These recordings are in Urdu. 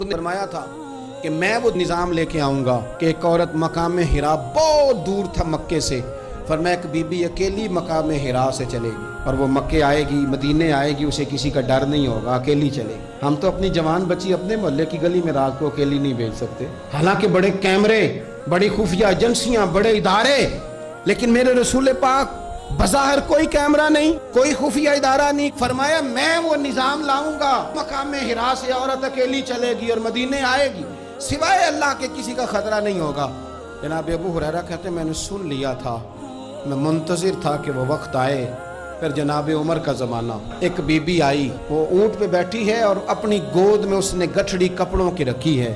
نے فرمایا تھا کہ میں وہ نظام لے کے آؤں گا کہ ایک عورت مقام حرا بہت دور تھا مکے سے، فرمایا ایک بی بی اکیلی مقام حرا سے چلے گی اور وہ مکے آئے گی، مدینے آئے گی، اسے کسی کا ڈر نہیں ہوگا، اکیلی چلے گی۔ ہم تو اپنی جوان بچی اپنے محلے کی گلی میں رات کو اکیلی نہیں بھیج سکتے، حالانکہ بڑے کیمرے، بڑی خفیہ ایجنسیاں، بڑے ادارے، لیکن میرے رسول پاک بظاہر کوئی کیمرہ نہیں، کوئی خفیہ ادارہ نہیں، فرمایا میں وہ نظام لاؤں گا، مقام حرا سے عورت اکیلی چلے گی اور مدینے آئے گی، سوائے اللہ کے کسی کا خطرہ نہیں ہوگا۔ جناب ابو ہریرہ کہتے ہیں میں نے سن لیا تھا، میں منتظر تھا کہ وہ وقت آئے۔ پھر جناب عمر کا زمانہ، ایک بی بی آئی، وہ اونٹ پہ بیٹھی ہے اور اپنی گود میں اس نے گٹھڑی کپڑوں کی رکھی ہے۔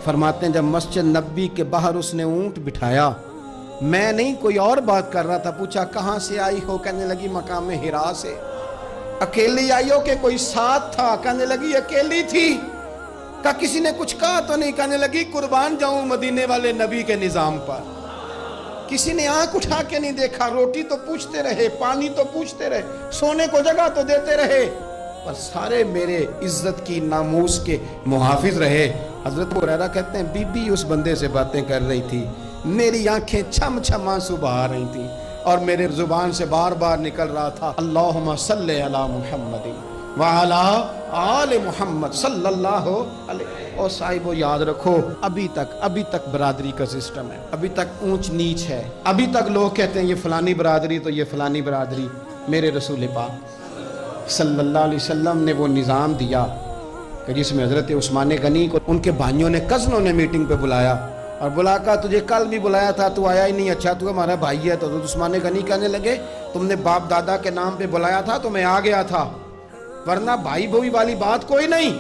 فرماتے ہیں جب مسجد نبی کے باہر اس نے اونٹ بٹھایا، میں نہیں کوئی اور بات کر رہا تھا، پوچھا کہاں سے آئی ہو؟ کہنے لگی مقام حرا سے۔ اکیلی آئی ہو کہ کوئی ساتھ تھا؟ کہنے لگی اکیلی تھی۔ کہا کسی نے کچھ کہا تو نہیں؟ کہنے لگی قربان جاؤں مدینے والے نبی کے نظام پر، کسی نے آنکھ اٹھا کے نہیں دیکھا، روٹی تو پوچھتے رہے، پانی تو پوچھتے رہے، سونے کو جگہ تو دیتے رہے، پر سارے میرے عزت کی ناموس کے محافظ رہے۔ حضرت ہریرہ کہتے ہیں بی بی اس بندے سے باتیں کر رہی تھی، میری آنکھیں چھم چھم آنسو بہا رہی تھیں اور میرے زبان سے بار بار نکل رہا تھا اللہم صلی علی محمد وعلی آل محمد صلی اللہ علیہ۔ اور صاحبو یاد رکھو ابھی تک برادری کا سسٹم ہے، ابھی تک اونچ نیچ ہے، ابھی تک لوگ کہتے ہیں یہ فلانی برادری تو یہ فلانی برادری۔ میرے رسول پاک صلی اللہ علیہ وسلم نے وہ نظام دیا کہ جس میں حضرت عثمان غنی کو ان کے بھائیوں نے، کزنوں نے میٹنگ پہ بلایا اور بلا کہا تجھے کل بھی بلایا تھا تو آیا ہی نہیں، اچھا تو ہمارا بھائی ہے۔ تو عثمان غنی کہنے لگے تم نے باپ دادا کے نام پہ بلایا تھا تو میں آ گیا تھا، ورنہ بھائی بھوئی والی بات کوئی نہیں۔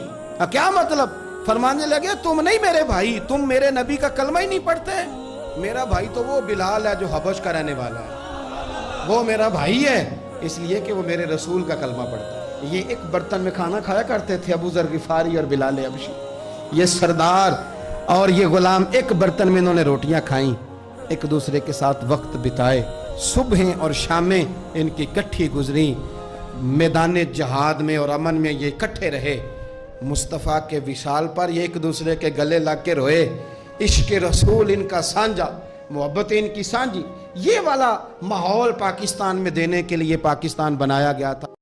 کیا مطلب؟ فرمانے لگے تم نہیں میرے بھائی، تم میرے نبی کا کلمہ ہی نہیں پڑھتے۔ میرا بھائی تو وہ بلال ہے جو حبش کا رہنے والا ہے، وہ میرا بھائی ہے اس لیے کہ وہ میرے رسول کا کلمہ پڑھتا ہے۔ یہ ایک برتن میں کھانا کھایا کرتے تھے ابو ذر غفاری اور بلال حبشی، یہ سردار اور یہ غلام ایک برتن میں انہوں نے روٹیاں کھائیں، ایک دوسرے کے ساتھ وقت بتائے، صبحیں اور شامیں ان کی کٹھی گزری، میدان جہاد میں اور امن میں یہ اکٹھے رہے، مصطفیٰ کے وصال پر یہ ایک دوسرے کے گلے لگ کے روئے، عشق رسول ان کا سانجا، محبت ان کی سانجی۔ یہ والا ماحول پاکستان میں دینے کے لیے پاکستان بنایا گیا تھا۔